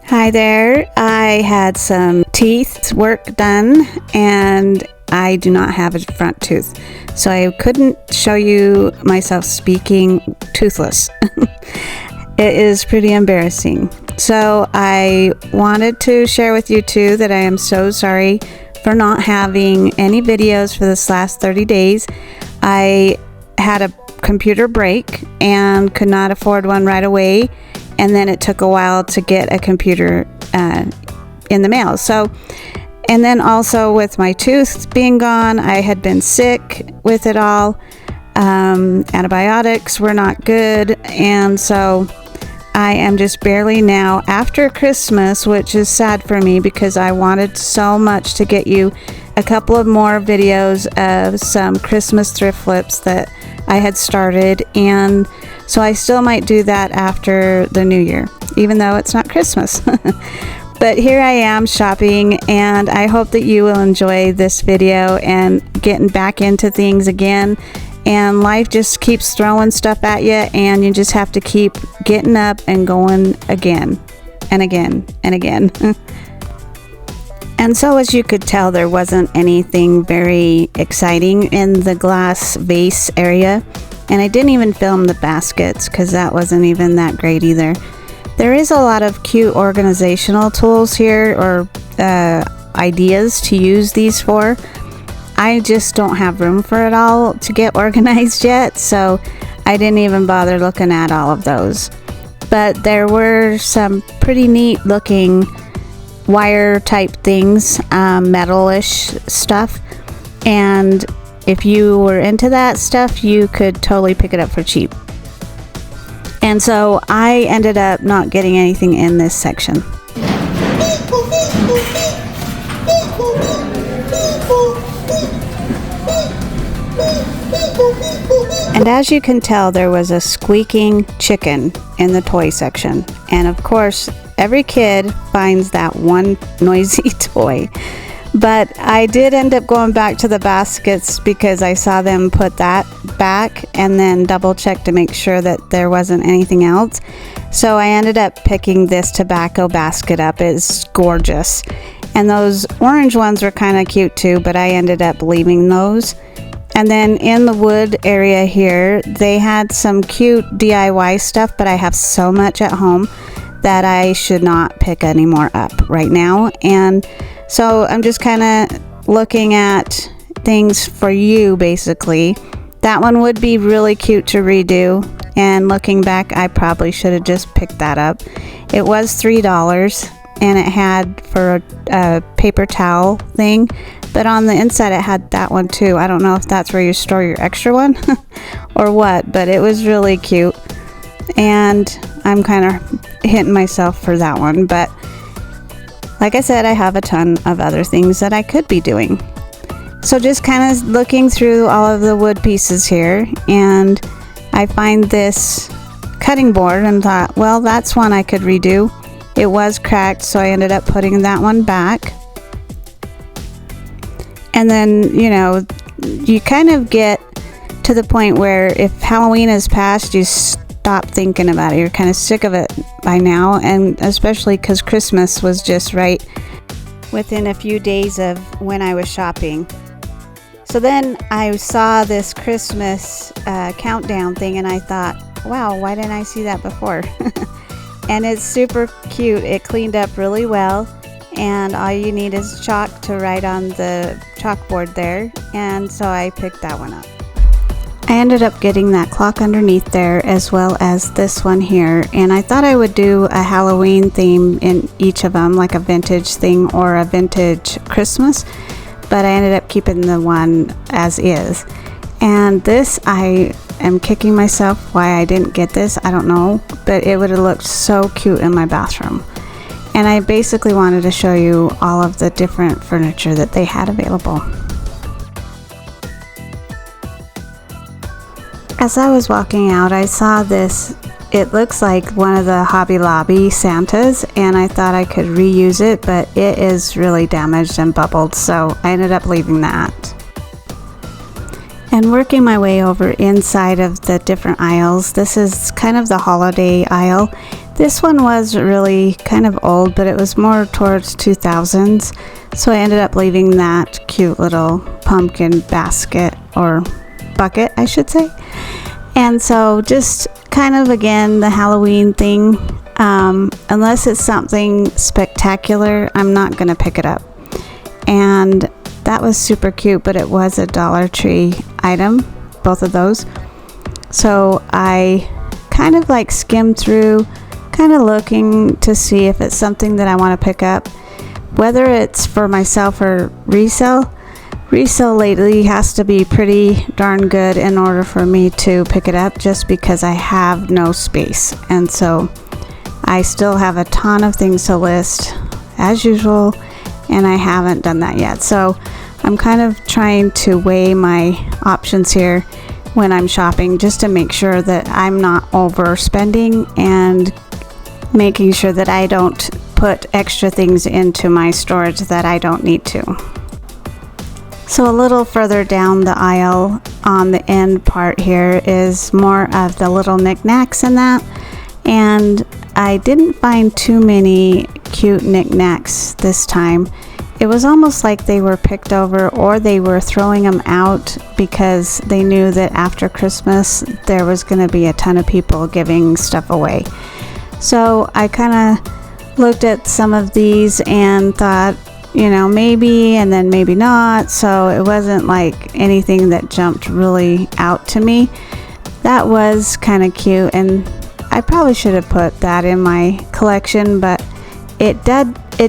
Hi there. I had some teeth work done and I do not have a front tooth, so I couldn't show you myself speaking toothless. It is pretty embarrassing. So I wanted to share with you too that I am so sorry for not having any videos for this last 30 days. I had a computer break and could not afford one right away, and then it took a while to get a computer in the mail. So, and then also with my tooth being gone, I had been sick with it all. Antibiotics were not good, and so I am just barely now after Christmas, which is sad for me because I wanted so much to get you a couple of more videos of some Christmas thrift flips that I had started, and so I still might do that after the new year, even though it's not Christmas. But here I am shopping, and I hope that you will enjoy this video and getting back into things again. And life just keeps throwing stuff at you, and you just have to keep getting up and going again and again and again. And so, as you could tell, there wasn't anything very exciting in the glass vase area. And I didn't even film the baskets because that wasn't even that great either. There is a lot of cute organizational tools here, or ideas to use these for. I just don't have room for it all to get organized yet, so I didn't even bother looking at all of those. But there were some pretty neat looking wire type things, metalish stuff, and if you were into that stuff, you could totally pick it up for cheap. And so I ended up not getting anything in this section. And as you can tell, there was a squeaking chicken in the toy section. And of course, every kid finds that one noisy toy. But I did end up going back to the baskets because I saw them put that back and then double check to make sure that there wasn't anything else. So I ended up picking this tobacco basket up. It's gorgeous. And those orange ones were kind of cute too, but I ended up leaving those. And then in the wood area here, they had some cute DIY stuff, but I have so much at home that I should not pick any more up right now. And so I'm just kind of looking at things for you, basically. That one would be really cute to redo, and looking back, I probably should have just picked that up. It was $3, and it had for a paper towel thing, but on the inside it had that one too. I don't know if that's where you store your extra one or what, but it was really cute, and I'm kind of hitting myself for that one. But like I said, I have a ton of other things that I could be doing. So just kind of looking through all of the wood pieces here, and I find this cutting board and thought, well, that's one I could redo. It was cracked, so I ended up putting that one back. And then, you know, you kind of get to the point where if Halloween is past, you stop thinking about it. You're kind of sick of it by now, and especially because Christmas was just right within a few days of when I was shopping. So then I saw this Christmas countdown thing, and I thought, wow, why didn't I see that before? And it's super cute. It cleaned up really well, and all you need is chalk to write on the chalkboard there, and so I picked that one up. I ended up getting that clock underneath there, as well as this one here, and I thought I would do a Halloween theme in each of them, like a vintage thing or a vintage Christmas, but I ended up keeping the one as is. And this, I am kicking myself why I didn't get this. I don't know, but it would have looked so cute in my bathroom. And I basically wanted to show you all of the different furniture that they had available. As I was walking out, I saw this. It looks like one of the Hobby Lobby Santas, and I thought I could reuse it, but it is really damaged and bubbled, so I ended up leaving that. And working my way over inside of the different aisles, this is kind of the holiday aisle. This one was really kind of old, but it was more towards 2000s. So I ended up leaving that cute little pumpkin basket, or bucket, I should say. And so just kind of, again, the Halloween thing. Unless it's something spectacular, I'm not going to pick it up. And that was super cute, but it was a Dollar Tree item, both of those. So I kind of like skimmed through, kind of looking to see if it's something that I want to pick up, whether it's for myself or resell. Resale lately has to be pretty darn good in order for me to pick it up, just because I have no space. And so I still have a ton of things to list as usual, and I haven't done that yet. So I'm kind of trying to weigh my options here when I'm shopping, just to make sure that I'm not overspending and making sure that I don't put extra things into my storage that I don't need to. So a little further down the aisle on the end part here is more of the little knickknacks in that, and I didn't find too many cute knickknacks this time. It was almost like they were picked over, or they were throwing them out because they knew that after Christmas there was going to be a ton of people giving stuff away. So I kind of looked at some of these and thought, you know, maybe, and then maybe not. So it wasn't like anything that jumped really out to me. That was kind of cute, and I probably should have put that in my collection, but it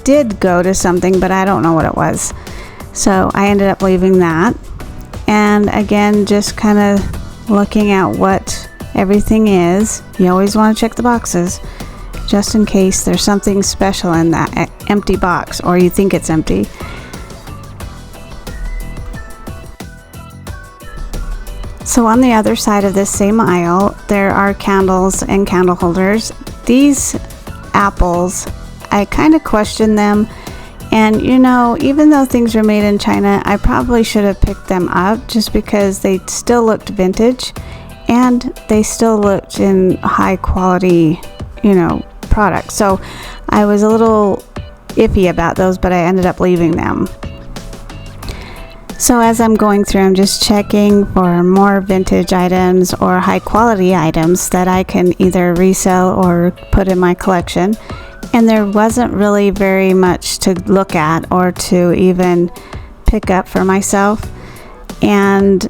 did go to something, but I don't know what it was. So I ended up leaving that. And again, just kind of looking at what everything is. You always want to check the boxes, just in case there's something special in that empty box, or you think it's empty. So on the other side of this same aisle, there are candles and candle holders. These apples, I kind of question them, and you know, even though things are made in China, I probably should have picked them up, just because they still looked vintage and they still looked in high quality, you know, products. So I was a little iffy about those, but I ended up leaving them. So as I'm going through, I'm just checking for more vintage items or high quality items that I can either resell or put in my collection. And there wasn't really very much to look at or to even pick up for myself. And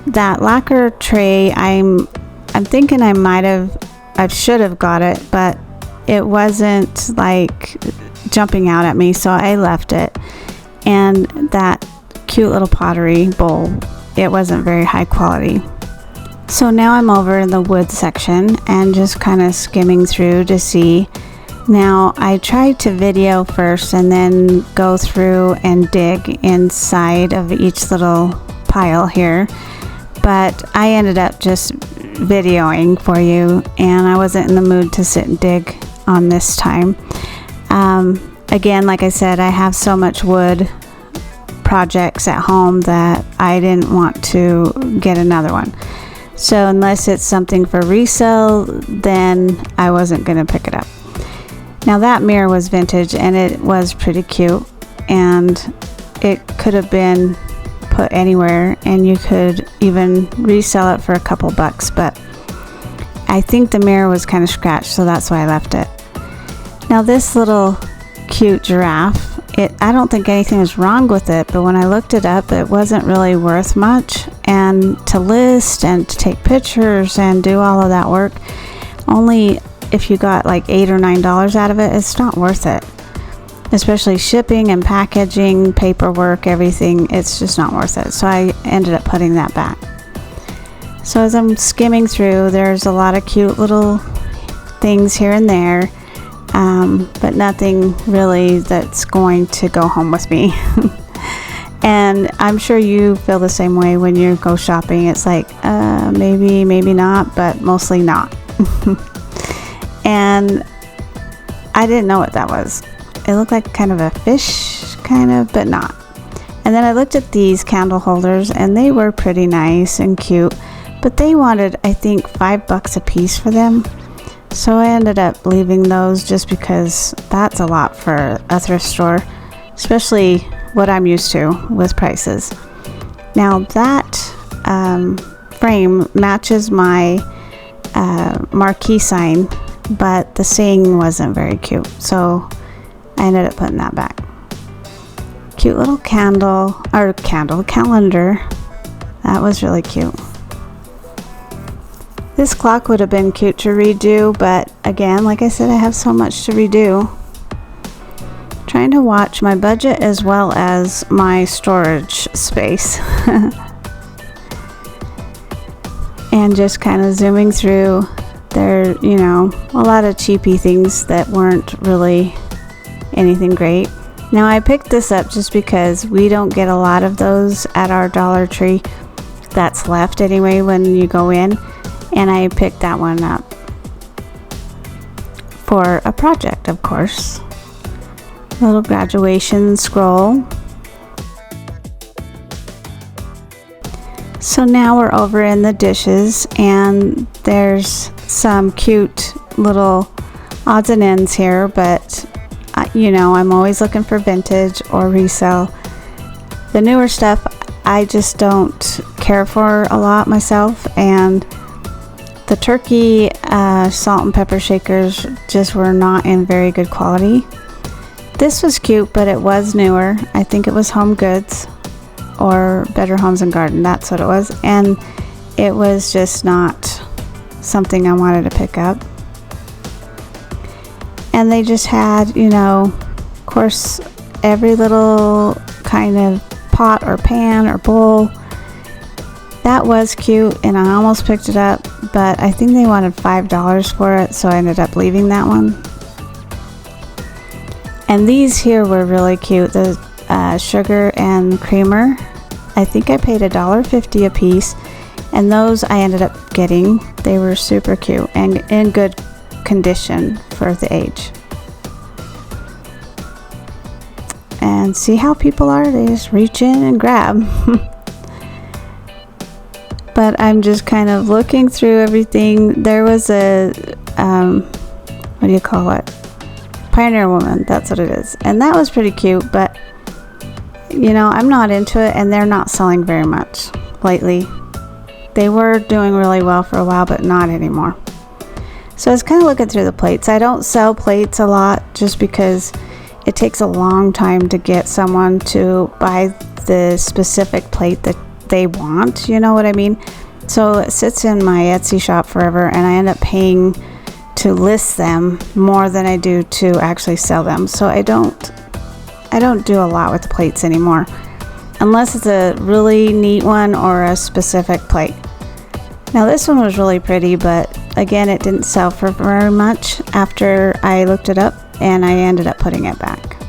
that lacquer tray, I'm thinking I should have got it, but it wasn't like jumping out at me, so I left it. And that cute little pottery bowl, it wasn't very high quality. So now I'm over in the wood section and just kind of skimming through to see. Now I tried to video first and then go through and dig inside of each little pile here, but I ended up just videoing for you, and I wasn't in the mood to sit and dig on this time. Again, like I said, I have so much wood projects at home that I didn't want to get another one. So unless it's something for resale, then I wasn't going to pick it up. Now that mirror was vintage, and it was pretty cute, and it could have been put anywhere, and you could even resell it for a couple bucks, but I think the mirror was kind of scratched, so that's why I left it. Now this little cute giraffe, I don't think anything was wrong with it, but when I looked it up, it wasn't really worth much, and to list and to take pictures and do all of that work, only if you got like $8 or $9 out of it, it's not worth it. Especially shipping and packaging, paperwork, everything, it's just not worth it. So I ended up putting that back. So as I'm skimming through, there's a lot of cute little things here and there, but nothing really that's going to go home with me. And I'm sure you feel the same way when you go shopping. It's like, maybe, maybe not, but mostly not. And I didn't know what that was. It looked like kind of a fish, kind of, but not. And then I looked at these candle holders, and they were pretty nice and cute, but they wanted, I think, $5 a piece for them. So I ended up leaving those just because that's a lot for a thrift store, especially what I'm used to with prices. Now that frame matches my marquee sign, but the saying wasn't very cute, so I ended up putting that back. Cute little calendar. That was really cute. This clock would have been cute to redo, but again, like I said, I have so much to redo. Trying to watch my budget as well as my storage space. And just kind of zooming through there, you know, a lot of cheapy things that weren't really anything great. Now I picked this up just because we don't get a lot of those at our Dollar Tree. That's left anyway when you go in. And I picked that one up for a project, of course. Little graduation scroll. So now we're over in the dishes, and there's some cute little odds and ends here, but you know, I'm always looking for vintage or resale. The newer stuff I just don't care for a lot myself, and the turkey salt and pepper shakers just were not in very good quality. This was cute, but it was newer. I think it was Home Goods or Better Homes and Garden. That's what it was. And it was just not something I wanted to pick up. And they just had, you know, of course, every little kind of pot or pan or bowl. That was cute, and I almost picked it up, but I think they wanted $5 for it, so I ended up leaving that one. And these here were really cute, the sugar and creamer. I think I paid $1.50 a piece, and those I ended up getting. They were super cute and in good condition for the age. And see how people are, they just reach in and grab. But I'm just kind of looking through everything. There was a, what do you call it? Pioneer Woman, that's what it is. And that was pretty cute, but you know, I'm not into it, and they're not selling very much lately. They were doing really well for a while, but not anymore. So I was kind of looking through the plates. I don't sell plates a lot just because it takes a long time to get someone to buy the specific plate that they want, you know what I mean? So it sits in my Etsy shop forever, and I end up paying to list them more than I do to actually sell them. So I don't do a lot with the plates anymore, unless it's a really neat one or a specific plate. Now this one was really pretty, but again, it didn't sell for very much after I looked it up, and I ended up putting it back.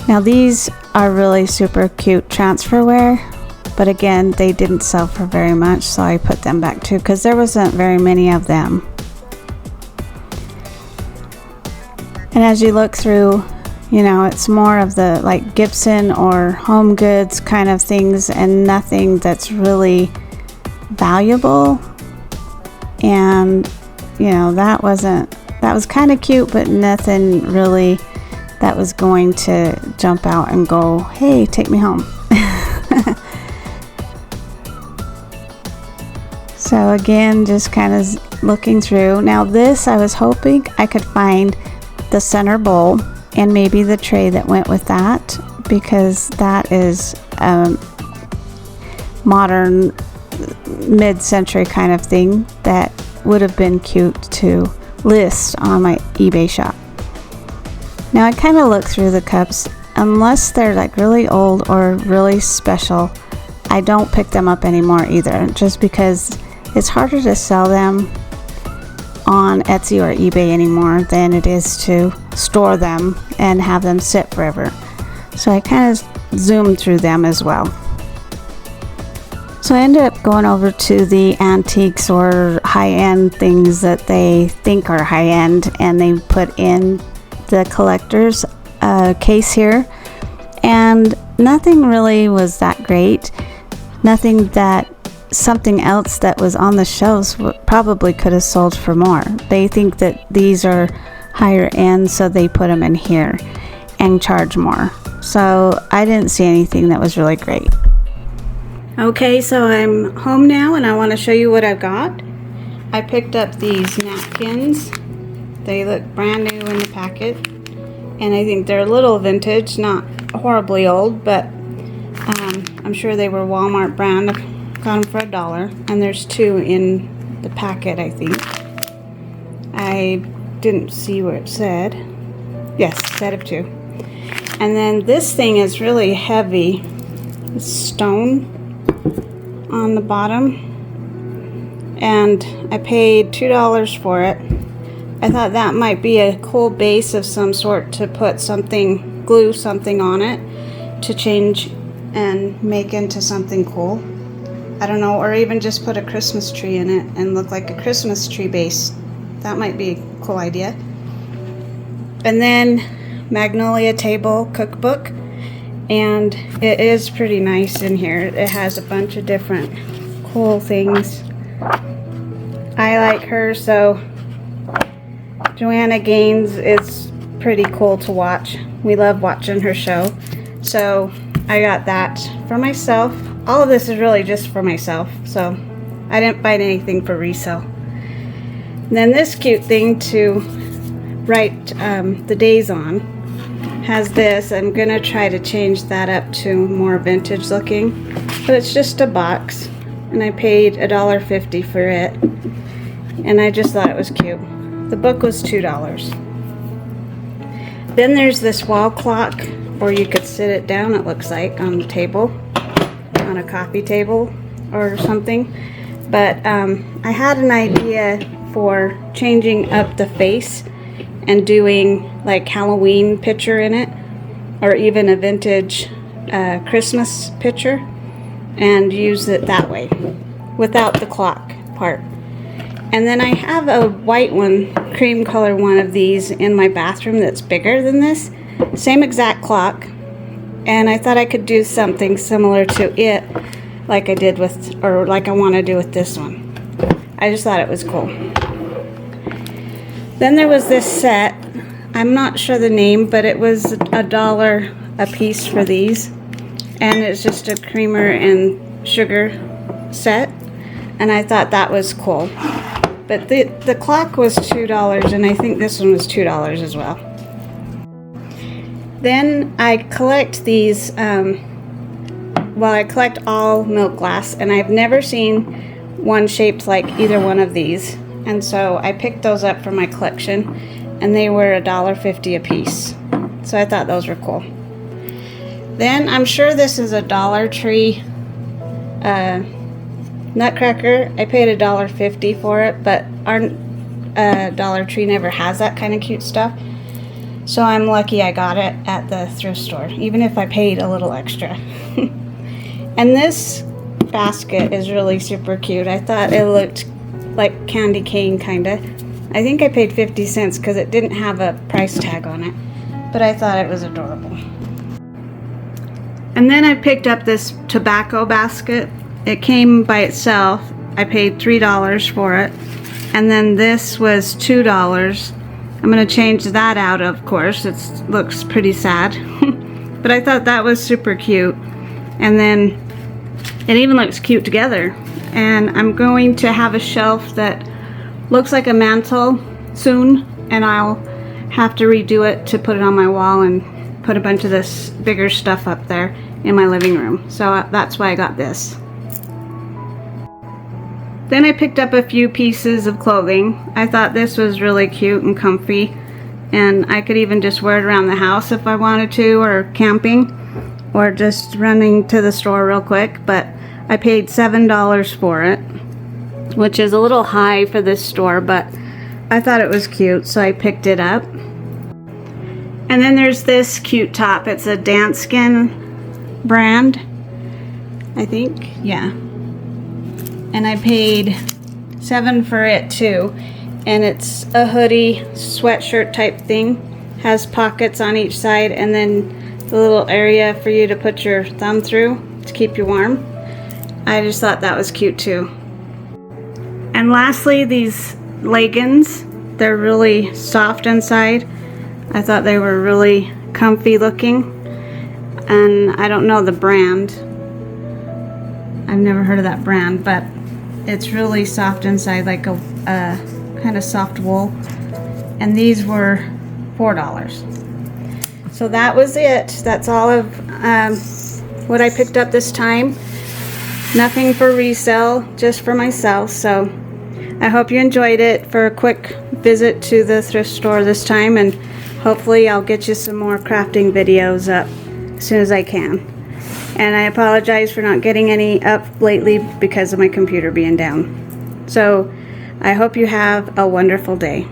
Now these are really super cute transferware, but again, they didn't sell for very much, so I put them back too, because there wasn't very many of them. And as you look through, you know, it's more of the like Gibson or Home Goods kind of things, and nothing that's really valuable. And you know, that was kind of cute, but nothing really that was going to jump out and go, hey, take me home. So again, just kind of looking through. Now this, I was hoping I could find the center bowl and maybe the tray that went with that, because that is modern mid-century kind of thing that would have been cute to list on my eBay shop. Now I kind of look through the cups. Unless they're like really old or really special, I don't pick them up anymore either, just because it's harder to sell them on Etsy or eBay anymore than it is to store them and have them sit forever. So I kind of zoomed through them as well. So I ended up going over to the antiques or high-end things that they think are high-end, and they put in the collector's case here, and nothing really was that great. Nothing that something else that was on the shelves probably could have sold for more. They think that these are higher end, so they put them in here and charge more. So I didn't see anything that was really great. Okay, so I'm home now and I want to show you what I got. I picked up these napkins. They look brand new in the packet, and I think they're a little vintage, not horribly old, but I'm sure they were Walmart brand. I got them for $1, and there's 2 in the packet, I think. I didn't see where it said. Yes, set of 2. And then this thing is really heavy. It's stone on the bottom, and I paid $2 for it. I thought that might be a cool base of some sort to put something, glue something on it to change and make into something cool. I don't know, or even just put a Christmas tree in it and look like a Christmas tree base. That might be a cool idea. And then Magnolia Table Cookbook, and it is pretty nice in here. It has a bunch of different cool things. I like her, so Joanna Gaines is pretty cool to watch. We love watching her show. So I got that for myself. All of this is really just for myself, so I didn't buy anything for resale. And then this cute thing to write the days on has this. I'm gonna try to change that up to more vintage looking, but it's just a box, and I paid $1.50 for it, and I just thought it was cute. The book was $2. Then there's this wall clock, or you could sit it down, it looks like, on the table, on a coffee table or something. But I had an idea for changing up the face and doing like Halloween picture in it, or even a vintage Christmas picture, and use it that way without the clock part. And then I have a white one, cream color one of these in my bathroom that's bigger than this, same exact clock, and I thought I could do something similar to it like I did with, or like I want to do with this one. I just thought it was cool. Then there was this set. I'm not sure the name, but it was $1 a piece for these, and it's just a creamer and sugar set, and I thought that was cool. But the clock was $2, and I think this one was $2 as well. Then I collect these, I collect all milk glass, and I've never seen one shaped like either one of these. And so I picked those up for my collection, and they were $1.50 a piece. So I thought those were cool. Then I'm sure this is a Dollar Tree nutcracker. I paid $1.50 for it, but our Dollar Tree never has that kind of cute stuff. So I'm lucky I got it at the thrift store, even if I paid a little extra. And this basket is really super cute. I thought it looked like candy cane kinda. I think I paid 50 cents because it didn't have a price tag on it, but I thought it was adorable. And then I picked up this tobacco basket. It came by itself. I paid $3 for it, and then this was $2. I'm gonna change that out, of course. It looks pretty sad, but I thought that was super cute. And then it even looks cute together. And I'm going to have a shelf that looks like a mantle soon, and I'll have to redo it to put it on my wall and put a bunch of this bigger stuff up there in my living room. So that's why I got this. Then I picked up a few pieces of clothing. I thought this was really cute and comfy, and I could even just wear it around the house if I wanted to, or camping, or just running to the store real quick. But I paid $7 for it, which is a little high for this store, but I thought it was cute, so I picked it up. And then there's this cute top. It's a Danskin brand, I think, yeah. And I paid $7 for it too. And it's a hoodie, sweatshirt type thing. Has pockets on each side, and then the little area for you to put your thumb through to keep you warm. I just thought that was cute too. And lastly, these leggings, they're really soft inside. I thought they were really comfy looking, and I don't know the brand. I've never heard of that brand, but it's really soft inside, like a kind of soft wool. And these were $4. So that was it. That's all of what I picked up this time. Nothing for resale, just for myself. So I hope you enjoyed it for a quick visit to the thrift store this time, and hopefully I'll get you some more crafting videos up as soon as I can. And I apologize for not getting any up lately because of my computer being down. So I hope you have a wonderful day.